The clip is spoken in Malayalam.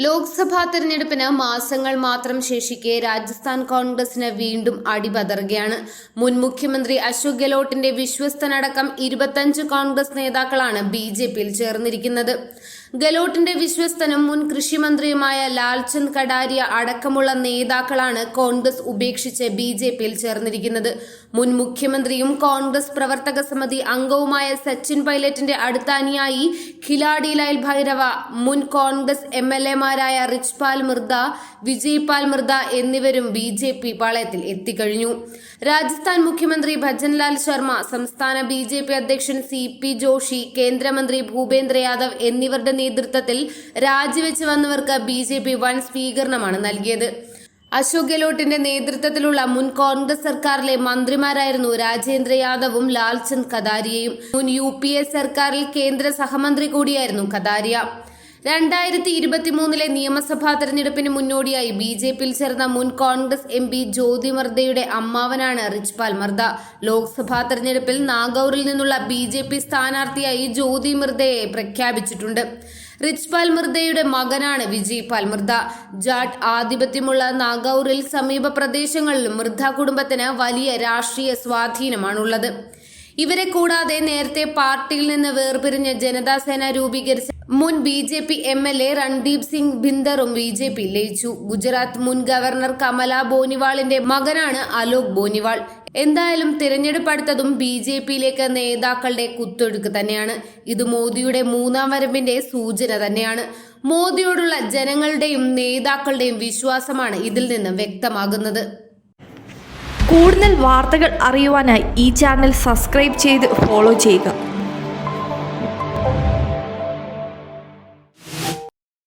ലോക്സഭാ തെരഞ്ഞെടുപ്പിന് മാസങ്ങൾ മാത്രം ശേഷിക്കെ രാജസ്ഥാൻ കോൺഗ്രസിന് വീണ്ടും അടിപതറുകയാണ്. മുൻ മുഖ്യമന്ത്രി അശോക് ഗെഹ്ലോട്ടിന്റെ വിശ്വസ്തനടക്കം 25 കോൺഗ്രസ് നേതാക്കളാണ് ബിജെപിയിൽ ചേർന്നിരിക്കുന്നത്. ഗെഹ്ലോട്ടിന്റെ വിശ്വസ്തനും മുൻ കൃഷിമന്ത്രിയുമായ ലാൽചന്ദ് കടാരിയ അടക്കമുള്ള നേതാക്കളാണ് കോൺഗ്രസ് ഉപേക്ഷിച്ച് ബിജെപിയിൽ ചേർന്നിരിക്കുന്നത്. മുൻ മുഖ്യമന്ത്രിയും കോൺഗ്രസ് പ്രവർത്തക സമിതി അംഗവുമായ സച്ചിൻ പൈലറ്റിന്റെ അടുത്ത അനുയായി ഖിലാഡി ലാൽ ഭൈരവ, മുൻ കോൺഗ്രസ് MLA-മാരായ റിച്ച്പാൽ മിർദ, വിജയ്പാൽ മിർദ എന്നിവരും ബിജെപി പാളയത്തിൽ എത്തിക്കഴിഞ്ഞു. രാജസ്ഥാൻ മുഖ്യമന്ത്രി ഭജൻലാൽ ശർമ്മ, സംസ്ഥാന ബിജെപി അധ്യക്ഷൻ CP ജോഷി, കേന്ദ്രമന്ത്രി ഭൂപേന്ദ്ര യാദവ് എന്നിവരുടെ നേതൃത്വത്തിൽ രാജിവെച്ച് വന്നവർക്ക് ബിജെപി വൻ സ്വീകരണമാണ് നൽകിയത്. അശോക് ഗെഹ്ലോട്ടിന്റെ നേതൃത്വത്തിലുള്ള മുൻ കോൺഗ്രസ് സർക്കാരിലെ മന്ത്രിമാരായിരുന്നു രാജേന്ദ്ര യാദവും ലാൽചന്ദ് കടാരിയയും. മുൻ UPA സർക്കാരിൽ കേന്ദ്ര സഹമന്ത്രി കൂടിയായിരുന്നു കടാരിയ. 2023 നിയമസഭാ തെരഞ്ഞെടുപ്പിന് മുന്നോടിയായി ബിജെപിയിൽ ചേർന്ന മുൻ കോൺഗ്രസ് MP ജ്യോതി മിർദയുടെ അമ്മാവനാണ് റിച്ച്പാൽ മിർദ. ലോക്സഭാ തെരഞ്ഞെടുപ്പിൽ നാഗൌറിൽ നിന്നുള്ള ബിജെപി സ്ഥാനാർത്ഥിയായി ജ്യോതി മിർദയെ പ്രഖ്യാപിച്ചിട്ടുണ്ട്. റിച്ച്പാൽ മിർദയുടെ മകനാണ് വിജയ്പാൽ മിർദ. ജാട്ട് ആധിപത്യമുള്ള നാഗൌറിൽ സമീപ പ്രദേശങ്ങളിലും മിർദ കുടുംബത്തിന് വലിയ രാഷ്ട്രീയ സ്വാധീനമാണുള്ളത്. ഇവരെ കൂടാതെ നേരത്തെ പാർട്ടിയിൽ നിന്ന് വേർപിരിഞ്ഞ് ജനതാസേന രൂപീകരിച്ച മുൻ BJP MLA രൺദീപ് സിംഗ് ഭിന്ദറും ബിജെപിയിൽ ലയിച്ചു. ഗുജറാത്ത് മുൻ ഗവർണർ കമല ബോനിവാളിന്റെ മകനാണ് അലോക് ബോനിവാൾ. എന്തായാലും തിരഞ്ഞെടുപ്പ് അടുത്തതും ബിജെപിയിലേക്ക് നേതാക്കളുടെ കുത്തൊഴുക്ക് തന്നെയാണ്. ഇത് മോദിയുടെ മൂന്നാം വരവിന്റെ സൂചന തന്നെയാണ്. മോദിയോടുള്ള ജനങ്ങളുടെയും നേതാക്കളുടെയും വിശ്വാസമാണ് ഇതിൽ നിന്ന് വ്യക്തമാകുന്നത്. കൂടുതൽ വാർത്തകൾ അറിയുവാനായി ഈ ചാനൽ സബ്സ്ക്രൈബ് ചെയ്ത് ഫോളോ ചെയ്യുക.